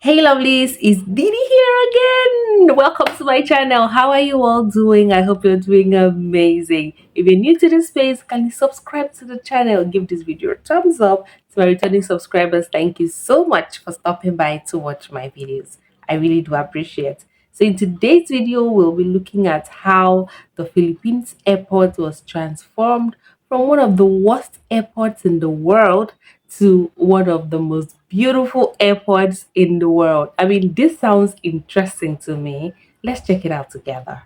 Hey lovelies, it's Didi here again. Welcome to my channel. How are you all doing? I hope you're doing amazing. If you're new to this space, can you subscribe to the channel? Give this video a thumbs up. To my returning subscribers, thank you so much for stopping by to watch my videos. I really do appreciate. So in today's video, we'll be looking at how the Philippines airport was transformed from one of the worst airports in the world to one of the most beautiful airports in the world. I mean, this sounds interesting to me. Let's check it out together.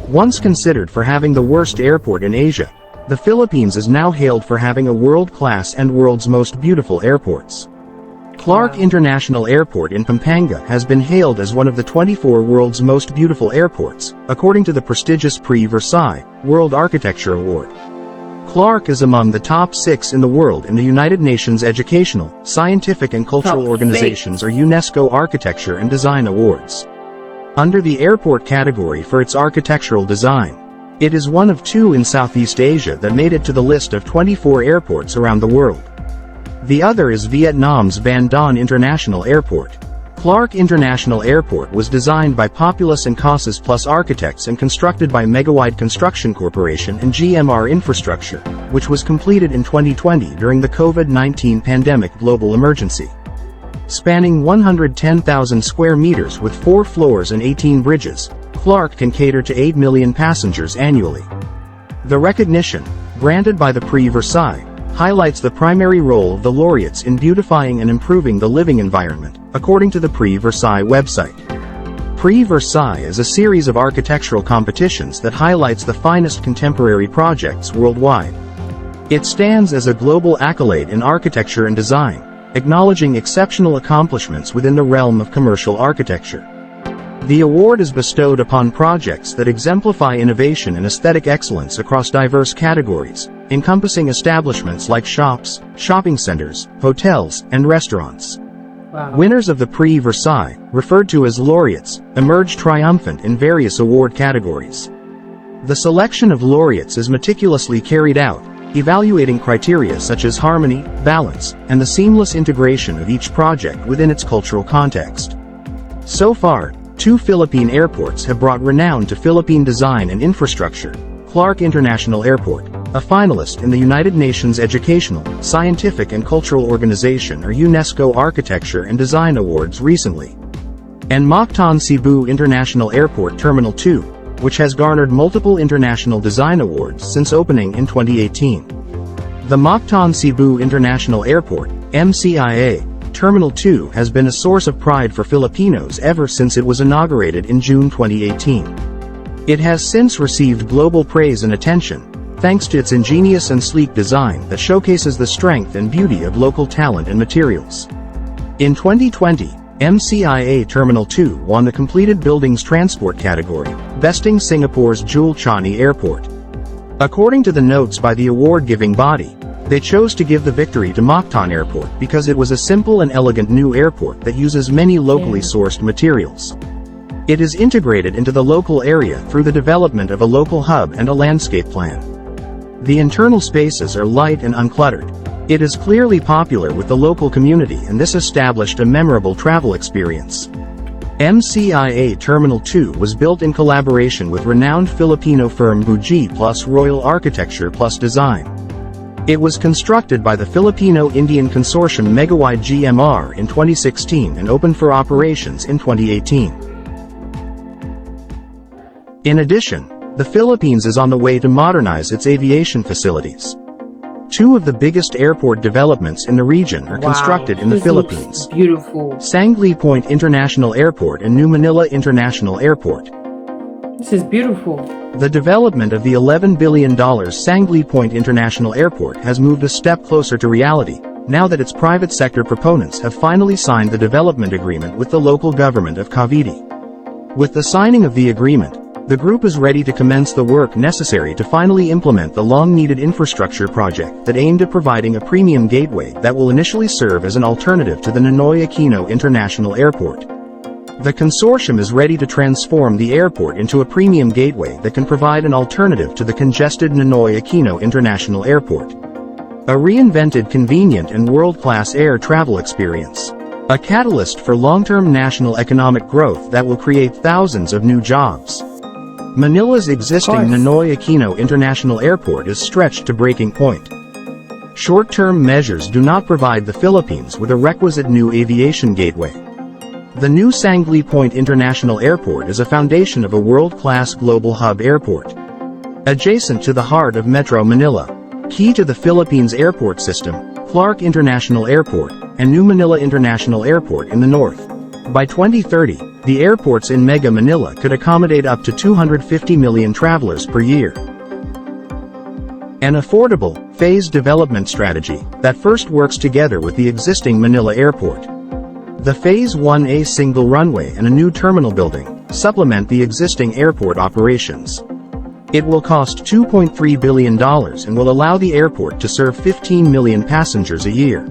Once considered for having the worst airport in Asia, the Philippines is now hailed for having a world-class and world's most beautiful airports. Clark International Airport in Pampanga has been hailed as one of the 24 world's most beautiful airports, according to the prestigious Prix Versailles World Architecture Award. Clark is among the top 6 in the world in the United Nations Educational, Scientific and Cultural Organizations or UNESCO Architecture and Design Awards. Under the airport category for its architectural design, it is one of 2 in Southeast Asia that made it to the list of 24 airports around the world. The other is Vietnam's Van Don International Airport. Clark International Airport was designed by Populous and Casas Plus Architects and constructed by Megawide Construction Corporation and GMR Infrastructure, which was completed in 2020 during the COVID-19 pandemic global emergency. Spanning 110,000 square meters with 4 floors and 18 bridges, Clark can cater to 8 million passengers annually. The recognition, granted by the Prix Versailles, highlights the primary role of the laureates in beautifying and improving the living environment, according to the Prix Versailles website. Prix Versailles is a series of architectural competitions that highlights the finest contemporary projects worldwide. It stands as a global accolade in architecture and design, acknowledging exceptional accomplishments within the realm of commercial architecture. The award is bestowed upon projects that exemplify innovation and aesthetic excellence across diverse categories, encompassing establishments like shops, shopping centers, hotels, and restaurants. Wow. Winners of the Prix Versailles, referred to as laureates, emerge triumphant in various award categories. The selection of laureates is meticulously carried out, evaluating criteria such as harmony, balance, and the seamless integration of each project within its cultural context. So far, 2 Philippine airports have brought renown to Philippine design and infrastructure: Clark International Airport, a finalist in the United Nations Educational, Scientific and Cultural Organization or UNESCO Architecture and Design Awards recently, and Mactan Cebu International Airport Terminal 2, which has garnered multiple international design awards since opening in 2018. The Mactan Cebu International Airport, MCIA, Terminal 2 has been a source of pride for Filipinos ever since it was inaugurated in June 2018. It has since received global praise and attention, thanks to its ingenious and sleek design that showcases the strength and beauty of local talent and materials. In 2020, MCIA Terminal 2 won the Completed Buildings Transport category, besting Singapore's Jewel Changi Airport. According to the notes by the award-giving body, they chose to give the victory to Mactan Airport because it was a simple and elegant new airport that uses many locally sourced materials. It is integrated into the local area through the development of a local hub and a landscape plan. The internal spaces are light and uncluttered. It is clearly popular with the local community, and this established a memorable travel experience. MCIA Terminal 2 was built in collaboration with renowned Filipino firm Buji Plus Royal Architecture Plus Design. It was constructed by the Filipino-Indian consortium Megawide GMR in 2016 and opened for operations in 2018. In addition, the Philippines is on the way to modernize its aviation facilities. 2 of the biggest airport developments in the region are constructed in the Philippines. Beautiful. Sangley Point International Airport and New Manila International Airport. This is beautiful. The development of the $11 billion Sangley Point International Airport has moved a step closer to reality, now that its private sector proponents have finally signed the development agreement with the local government of Cavite. With the signing of the agreement, the group is ready to commence the work necessary to finally implement the long-needed infrastructure project that aimed at providing a premium gateway that will initially serve as an alternative to the Ninoy Aquino International Airport. The consortium is ready to transform the airport into a premium gateway that can provide an alternative to the congested Ninoy Aquino International Airport. A reinvented, convenient and world-class air travel experience. a catalyst for long-term national economic growth that will create thousands of new jobs. Manila's existing Ninoy Aquino International Airport is stretched to breaking point. Short-term measures do not provide the Philippines with a requisite new aviation gateway. The new Sangley Point International Airport is a foundation of a world-class global hub airport. Adjacent to the heart of Metro Manila, key to the Philippines airport system, Clark International Airport, and New Manila International Airport in the north. By 2030, the airports in Mega Manila could accommodate up to 250 million travelers per year. An affordable, phased development strategy that first works together with the existing Manila Airport. The Phase 1A single runway and a new terminal building supplement the existing airport operations. It will cost $2.3 billion and will allow the airport to serve 15 million passengers a year.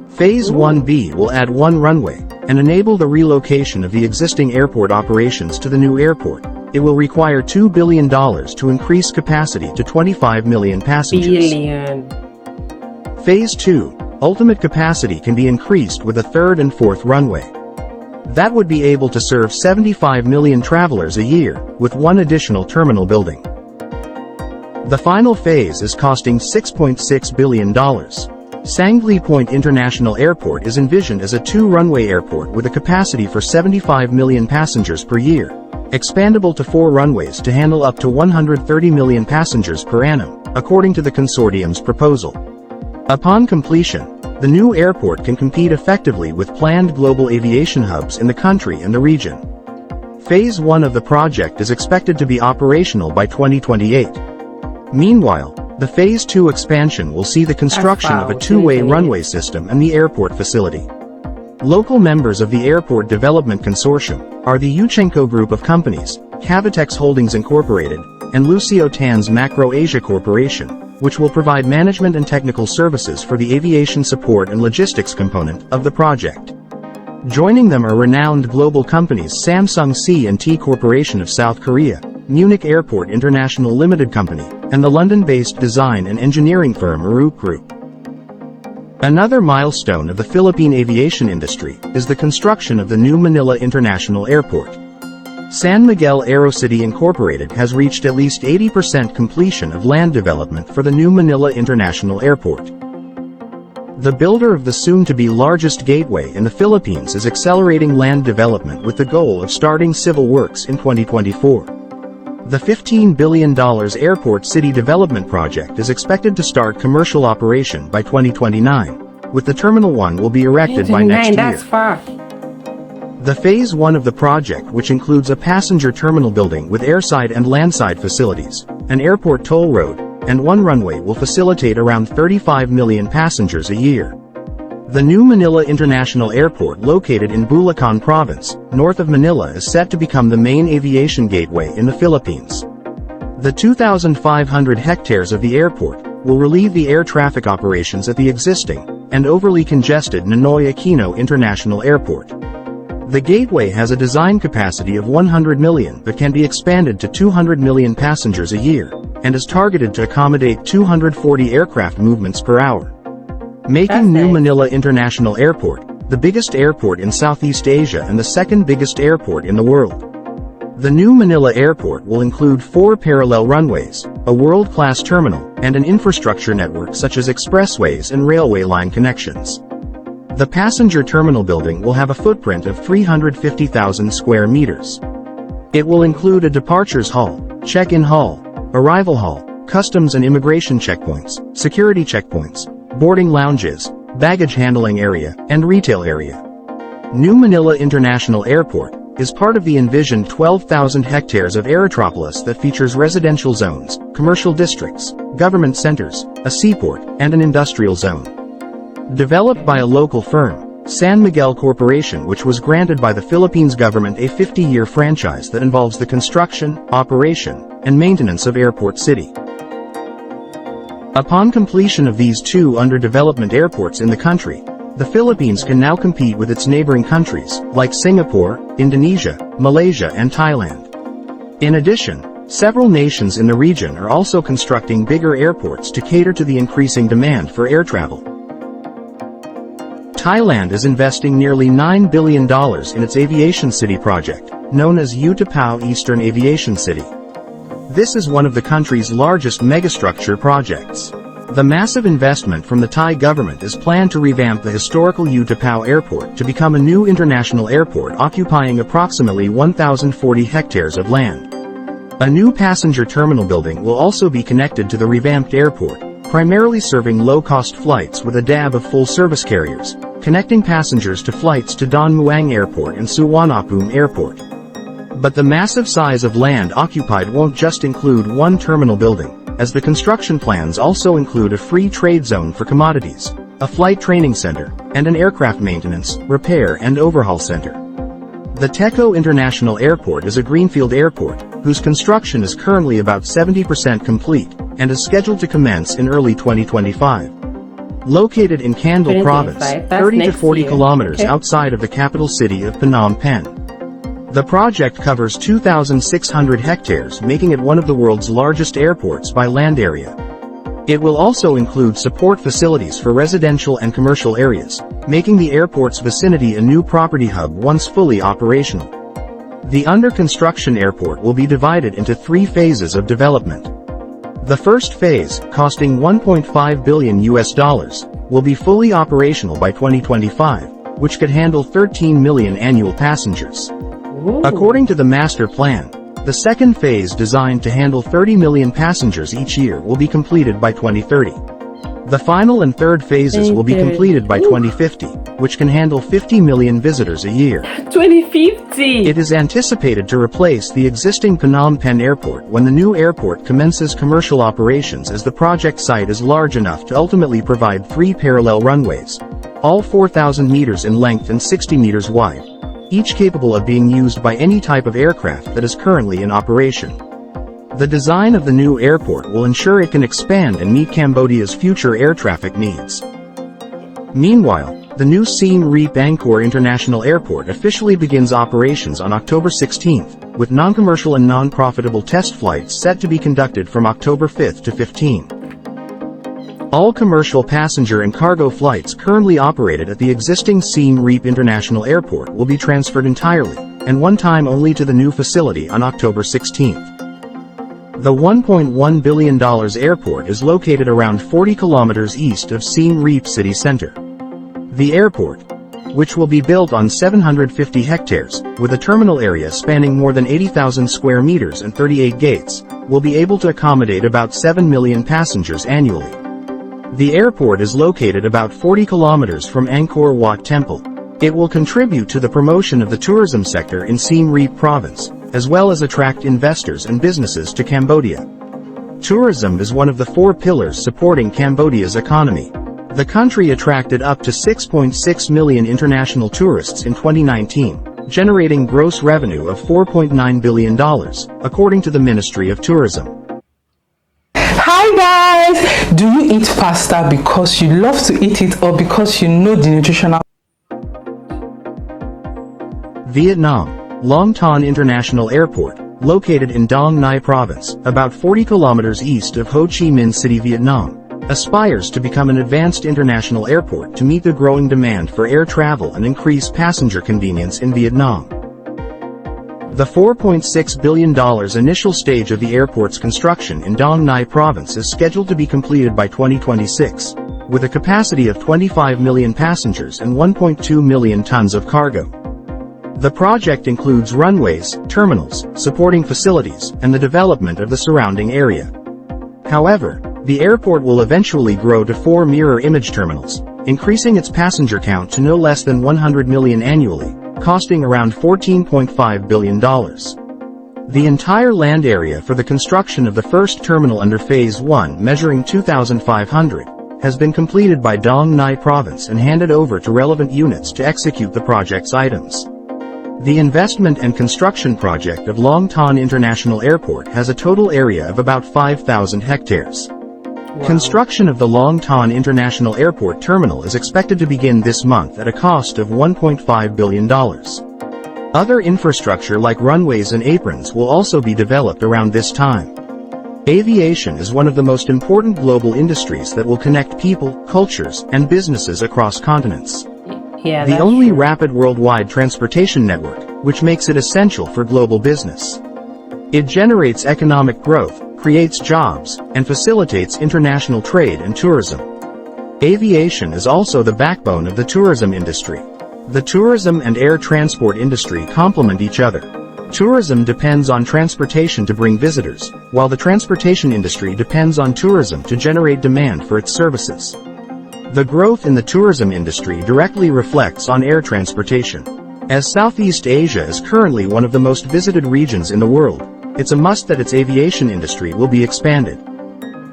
Phase 1B will add one runway and enable the relocation of the existing airport operations to the new airport. It will require $2 billion to increase capacity to 25 million passengers. Phase 2, ultimate capacity can be increased with a third and fourth runway. That would be able to serve 75 million travelers a year, with one additional terminal building. The final phase is costing $6.6 billion. Sangley Point International Airport is envisioned as a two-runway airport with a capacity for 75 million passengers per year, expandable to 4 runways to handle up to 130 million passengers per annum, according to the consortium's proposal. Upon completion, the new airport can compete effectively with planned global aviation hubs in the country and the region. Phase 1 of the project is expected to be operational by 2028. Meanwhile, the Phase 2 expansion will see the construction of a two-way runway system and the airport facility. Local members of the Airport Development Consortium are the Yuchenko Group of Companies, Cavitex Holdings Incorporated, and Lucio Tan's Macro Asia Corporation, which will provide management and technical services for the aviation support and logistics component of the project. Joining them are renowned global companies Samsung C&T Corporation of South Korea, Munich Airport International Limited Company, and the London-based design and engineering firm Arup Group. Another milestone of the Philippine aviation industry is the construction of the new Manila International Airport. San Miguel Aerocity Incorporated has reached at least 80% completion of land development for the new Manila International Airport. The builder of the soon-to-be largest gateway in the Philippines is accelerating land development with the goal of starting civil works in 2024. The $15 billion Airport City Development Project is expected to start commercial operation by 2029, with the Terminal 1 will be erected by next year. That's far. The Phase 1 of the project, which includes a passenger terminal building with airside and landside facilities, an airport toll road, and one runway, will facilitate around 35 million passengers a year. The new Manila International Airport, located in Bulacan Province, north of Manila, is set to become the main aviation gateway in the Philippines. The 2,500 hectares of the airport will relieve the air traffic operations at the existing and overly congested Ninoy Aquino International Airport. The gateway has a design capacity of 100 million but can be expanded to 200 million passengers a year, and is targeted to accommodate 240 aircraft movements per hour. Making New Manila International Airport the biggest airport in Southeast Asia and the second biggest airport in the world. The new Manila Airport will include 4 parallel runways, a world-class terminal, and an infrastructure network such as expressways and railway line connections. The passenger terminal building will have a footprint of 350,000 square meters. It will include a departures hall, check-in hall, arrival hall, customs and immigration checkpoints, security checkpoints, boarding lounges, baggage handling area, and retail area. New Manila International Airport is part of the envisioned 12,000 hectares of Aerotropolis that features residential zones, commercial districts, government centers, a seaport, and an industrial zone. Developed by a local firm, San Miguel Corporation, which was granted by the Philippines government a 50-year franchise that involves the construction, operation, and maintenance of Airport City. Upon completion of these 2 under-development airports in the country, the Philippines can now compete with its neighboring countries, like Singapore, Indonesia, Malaysia, and Thailand. In addition, several nations in the region are also constructing bigger airports to cater to the increasing demand for air travel. Thailand is investing nearly $9 billion in its aviation city project, known as Utapao Eastern Aviation City. This is one of the country's largest megastructure projects. The massive investment from the Thai government is planned to revamp the historical Utapao Airport to become a new international airport occupying approximately 1,040 hectares of land. A new passenger terminal building will also be connected to the revamped airport, primarily serving low-cost flights with a dab of full-service carriers, connecting passengers to flights to Don Muang Airport and Suvarnabhumi Airport. But the massive size of land occupied won't just include one terminal building, as the construction plans also include a free trade zone for commodities, a flight training center, and an aircraft maintenance, repair and overhaul center. The Techo International Airport is a greenfield airport, whose construction is currently about 70% complete, and is scheduled to commence in early 2025. Located in Kandal Province, 30 to 40 kilometers outside of the capital city of Phnom Penh. The project covers 2,600 hectares, making it one of the world's largest airports by land area. It will also include support facilities for residential and commercial areas, making the airport's vicinity a new property hub once fully operational. The under-construction airport will be divided into 3 phases of development. The first phase, costing $1.5 billion, will be fully operational by 2025, which could handle 13 million annual passengers. According to the master plan, the second phase, designed to handle 30 million passengers each year, will be completed by 2030. The final and third phases will be completed by 2050, which can handle 50 million visitors a year. 2050! It is anticipated to replace the existing Phnom Penh Airport when the new airport commences commercial operations, as the project site is large enough to ultimately provide 3 parallel runways, all 4,000 meters in length and 60 meters wide, each capable of being used by any type of aircraft that is currently in operation. The design of the new airport will ensure it can expand and meet Cambodia's future air traffic needs. Meanwhile, the new Siem Reap Angkor International Airport officially begins operations on October 16, with non-commercial and non-profitable test flights set to be conducted from October 5 to 15. All commercial passenger and cargo flights currently operated at the existing Siem Reap International Airport will be transferred entirely, and one time only, to the new facility on October 16. The $1.1 billion airport is located around 40 kilometers east of Siem Reap city center. The airport, which will be built on 750 hectares, with a terminal area spanning more than 80,000 square meters and 38 gates, will be able to accommodate about 7 million passengers annually. The airport is located about 40 kilometers from Angkor Wat Temple. It will contribute to the promotion of the tourism sector in Siem Reap province, as well as attract investors and businesses to Cambodia. Tourism is one of the 4 pillars supporting Cambodia's economy. The country attracted up to 6.6 million international tourists in 2019, generating gross revenue of $4.9 billion, according to the Ministry of Tourism. Hi guys! Do you eat pasta because you love to eat it or because you know the nutritional? Vietnam, Long Ton International Airport, located in Dong Nai Province, about 40 kilometers east of Ho Chi Minh City, Vietnam, aspires to become an advanced international airport to meet the growing demand for air travel and increase passenger convenience in Vietnam. The $4.6 billion initial stage of the airport's construction in Dong Nai Province is scheduled to be completed by 2026, with a capacity of 25 million passengers and 1.2 million tons of cargo. The project includes runways, terminals, supporting facilities, and the development of the surrounding area. However, the airport will eventually grow to 4 mirror image terminals, increasing its passenger count to no less than 100 million annually, costing around $14.5 billion. The entire land area for the construction of the first terminal under Phase 1, measuring 2,500, has been completed by Dong Nai Province and handed over to relevant units to execute the project's items. The investment and construction project of Long Ton International Airport has a total area of about 5,000 hectares. Wow. Construction of the Long Ton International Airport terminal is expected to begin this month at a cost of $1.5 billion. Other infrastructure like runways and aprons will also be developed around this time. Aviation is one of the most important global industries that will connect people, cultures, and businesses across continents. Yeah, the that's only true. rapid worldwide transportation network, which makes it essential for global business. It generates economic growth, creates jobs, and facilitates international trade and tourism. Aviation is also the backbone of the tourism industry. The tourism and air transport industry complement each other. Tourism depends on transportation to bring visitors, while the transportation industry depends on tourism to generate demand for its services. The growth in the tourism industry directly reflects on air transportation. As Southeast Asia is currently one of the most visited regions in the world, it's a must that its aviation industry will be expanded.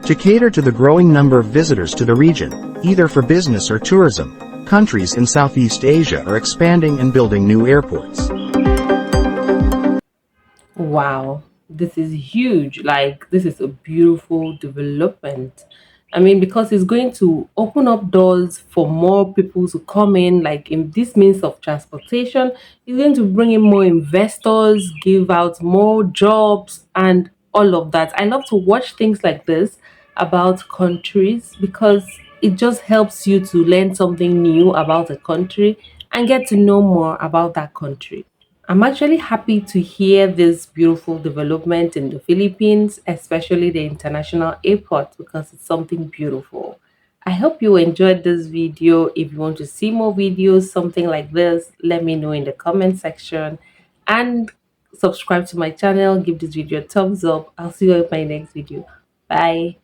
To cater to the growing number of visitors to the region, either for business or tourism, countries in Southeast Asia are expanding and building new airports. Wow, this is huge. Like, this is a beautiful development. I mean, because it's going to open up doors for more people to come in, like in this means of transportation. It's going to bring in more investors, give out more jobs, and all of that. I love to watch things like this about countries because it just helps you to learn something new about a country and get to know more about that country. I'm actually happy to hear this beautiful development in the Philippines, especially the international airport, because it's something beautiful. I hope you enjoyed this video. If you want to see more videos, something like this, let me know in the comment section and subscribe to my channel. Give this video a thumbs up. I'll see you in my next video. Bye.